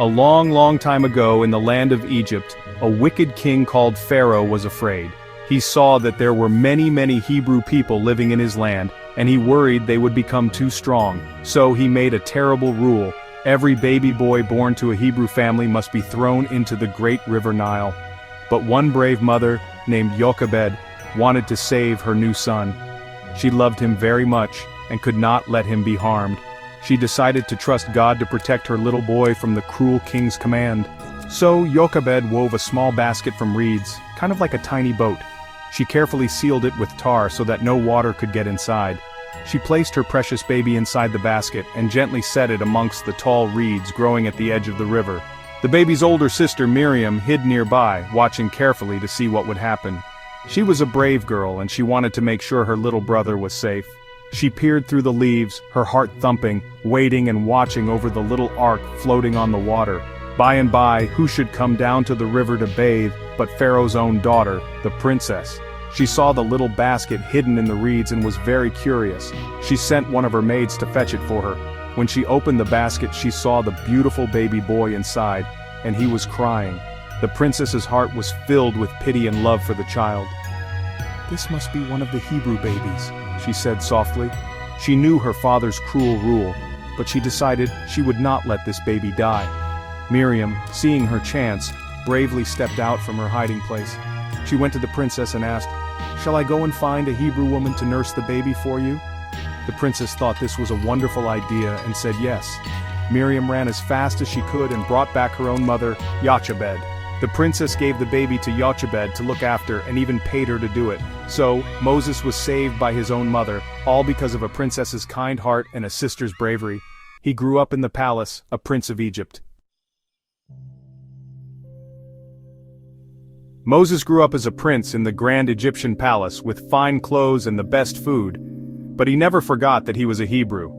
A long, long time ago in the land of Egypt, a wicked king called Pharaoh was afraid. He saw that there were many, many Hebrew people living in his land, and he worried they would become too strong. So he made a terrible rule. Every baby boy born to a Hebrew family must be thrown into the great river Nile. But one brave mother, named Jochebed, wanted to save her new son. She loved him very much, and could not let him be harmed. She decided to trust God to protect her little boy from the cruel king's command. So Jochebed wove a small basket from reeds, kind of like a tiny boat. She carefully sealed it with tar so that no water could get inside. She placed her precious baby inside the basket and gently set it amongst the tall reeds growing at the edge of the river. The baby's older sister Miriam hid nearby, watching carefully to see what would happen. She was a brave girl and she wanted to make sure her little brother was safe. She peered through the leaves, her heart thumping, waiting and watching over the little ark floating on the water. By and by, who should come down to the river to bathe but Pharaoh's own daughter, the princess. She saw the little basket hidden in the reeds and was very curious. She sent one of her maids to fetch it for her. When she opened the basket, she saw the beautiful baby boy inside, and he was crying. The princess's heart was filled with pity and love for the child. "This must be one of the Hebrew babies," she said softly. She knew her father's cruel rule, but she decided she would not let this baby die. Miriam, seeing her chance, bravely stepped out from her hiding place. She went to the princess and asked, "Shall I go and find a Hebrew woman to nurse the baby for you?" The princess thought this was a wonderful idea and said yes. Miriam ran as fast as she could and brought back her own mother, Jochebed. The princess gave the baby to Jochebed to look after and even paid her to do it. So, Moses was saved by his own mother, all because of a princess's kind heart and a sister's bravery. He grew up in the palace, a prince of Egypt. Moses grew up as a prince in the grand Egyptian palace with fine clothes and the best food. But he never forgot that he was a Hebrew.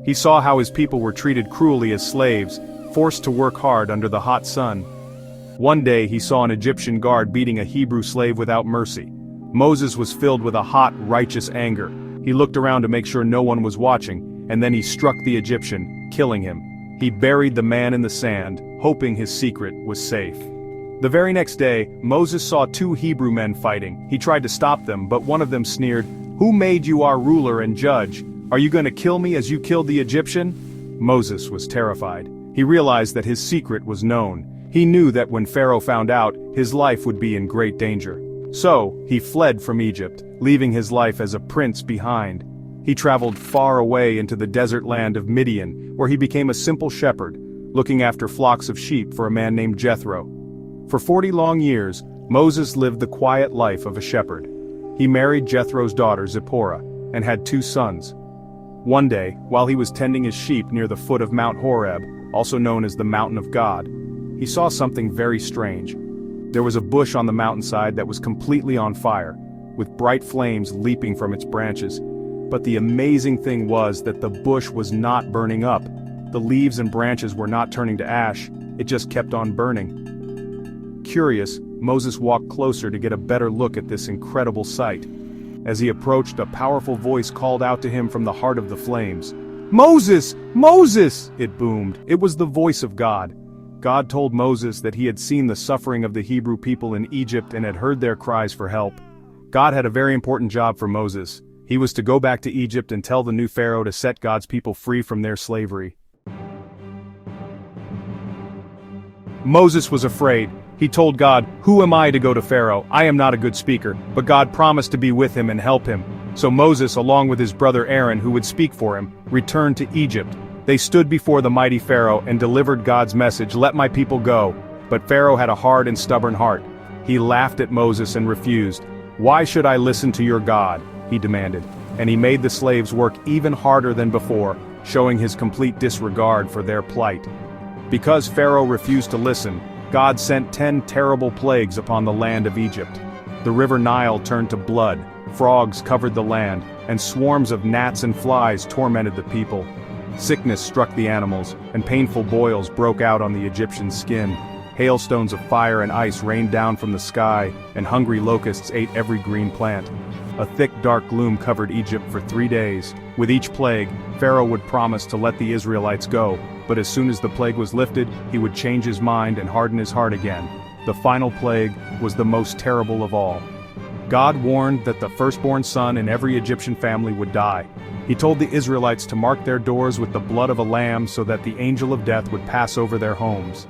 He saw how his people were treated cruelly as slaves, forced to work hard under the hot sun. One day he saw an Egyptian guard beating a Hebrew slave without mercy. Moses was filled with a hot, righteous anger. He looked around to make sure no one was watching, and then he struck the Egyptian, killing him. He buried the man in the sand, hoping his secret was safe. The very next day, Moses saw two Hebrew men fighting. He tried to stop them, but one of them sneered, "Who made you our ruler and judge? Are you going to kill me as you killed the Egyptian?" Moses was terrified. He realized that his secret was known. He knew that when Pharaoh found out, his life would be in great danger. So, he fled from Egypt, leaving his life as a prince behind. He traveled far away into the desert land of Midian, where he became a simple shepherd, looking after flocks of sheep for a man named Jethro. For 40 long years, Moses lived the quiet life of a shepherd. He married Jethro's daughter Zipporah, and had 2 sons. One day, while he was tending his sheep near the foot of Mount Horeb, also known as the Mountain of God, he saw something very strange. There was a bush on the mountainside that was completely on fire, with bright flames leaping from its branches. But the amazing thing was that the bush was not burning up. The leaves and branches were not turning to ash, it just kept on burning. Curious, Moses walked closer to get a better look at this incredible sight. As he approached, a powerful voice called out to him from the heart of the flames. "Moses! Moses!" it boomed. It was the voice of God. God told Moses that he had seen the suffering of the Hebrew people in Egypt and had heard their cries for help. God had a very important job for Moses. He was to go back to Egypt and tell the new Pharaoh to set God's people free from their slavery. Moses was afraid. He told God, "Who am I to go to Pharaoh? I am not a good speaker." But God promised to be with him and help him. So Moses, along with his brother Aaron, who would speak for him, returned to Egypt. They stood before the mighty Pharaoh and delivered God's message, "Let my people go." But Pharaoh had a hard and stubborn heart. He laughed at Moses and refused. "Why should I listen to your God?" he demanded. And he made the slaves work even harder than before, showing his complete disregard for their plight. Because Pharaoh refused to listen, God sent 10 terrible plagues upon the land of Egypt. The river Nile turned to blood, frogs covered the land, and swarms of gnats and flies tormented the people. Sickness struck the animals, and painful boils broke out on the Egyptian skin. Hailstones of fire and ice rained down from the sky, and hungry locusts ate every green plant. A thick dark gloom covered Egypt for 3 days. With each plague, Pharaoh would promise to let the Israelites go, but as soon as the plague was lifted, he would change his mind and harden his heart again. The final plague was the most terrible of all. God warned that the firstborn son in every Egyptian family would die. He told the Israelites to mark their doors with the blood of a lamb so that the angel of death would pass over their homes.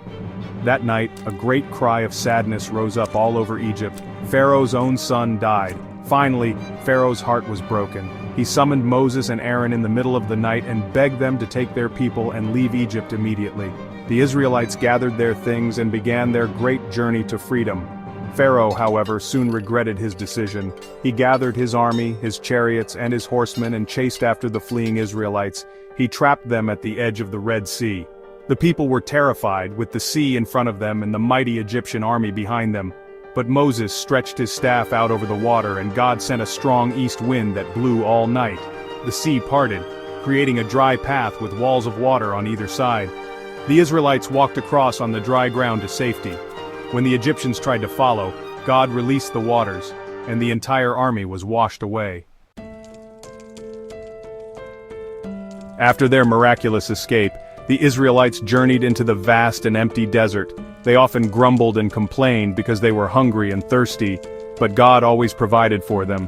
That night, a great cry of sadness rose up all over Egypt. Pharaoh's own son died. Finally, Pharaoh's heart was broken. He summoned Moses and Aaron in the middle of the night and begged them to take their people and leave Egypt immediately. The Israelites gathered their things and began their great journey to freedom. Pharaoh, however, soon regretted his decision. He gathered his army, his chariots, and his horsemen and chased after the fleeing Israelites. He trapped them at the edge of the Red Sea. The people were terrified, with the sea in front of them and the mighty Egyptian army behind them. But Moses stretched his staff out over the water, and God sent a strong east wind that blew all night. The sea parted, creating a dry path with walls of water on either side. The Israelites walked across on the dry ground to safety. When the Egyptians tried to follow, God released the waters, and the entire army was washed away. After their miraculous escape, the Israelites journeyed into the vast and empty desert. They often grumbled and complained because they were hungry and thirsty, but God always provided for them.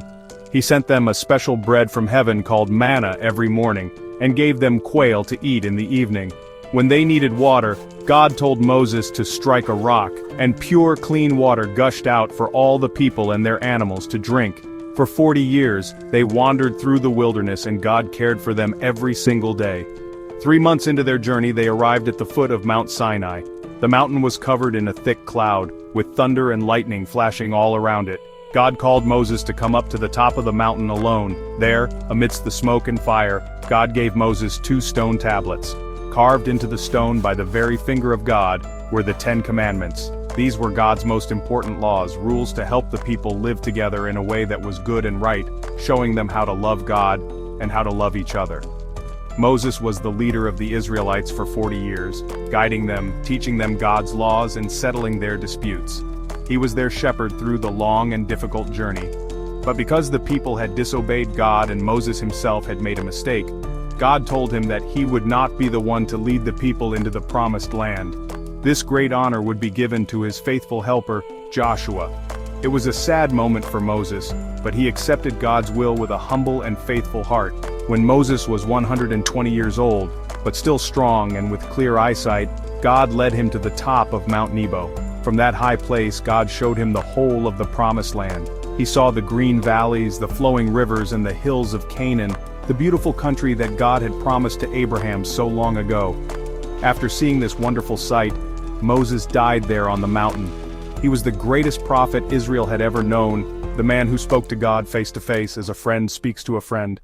He sent them a special bread from heaven called manna every morning, and gave them quail to eat in the evening. When they needed water, God told Moses to strike a rock, and pure clean water gushed out for all the people and their animals to drink. For 40 years, they wandered through the wilderness and God cared for them every single day. 3 months into their journey, they arrived at the foot of Mount Sinai. The mountain was covered in a thick cloud, with thunder and lightning flashing all around it. God called Moses to come up to the top of the mountain alone. There, amidst the smoke and fire, God gave Moses 2 stone tablets. Carved into the stone by the very finger of God were the 10 Commandments. These were God's most important laws, rules to help the people live together in a way that was good and right, showing them how to love God and how to love each other. Moses was the leader of the Israelites for 40 years, guiding them, teaching them God's laws and settling their disputes. He was their shepherd through the long and difficult journey. But because the people had disobeyed God and Moses himself had made a mistake, God told him that he would not be the one to lead the people into the promised land. This great honor would be given to his faithful helper, Joshua. It was a sad moment for Moses, but he accepted God's will with a humble and faithful heart. When Moses was 120 years old, but still strong and with clear eyesight, God led him to the top of Mount Nebo. From that high place, God showed him the whole of the promised land. He saw the green valleys, the flowing rivers, and the hills of Canaan, the beautiful country that God had promised to Abraham so long ago. After seeing this wonderful sight, Moses died there on the mountain. He was the greatest prophet Israel had ever known, the man who spoke to God face to face as a friend speaks to a friend.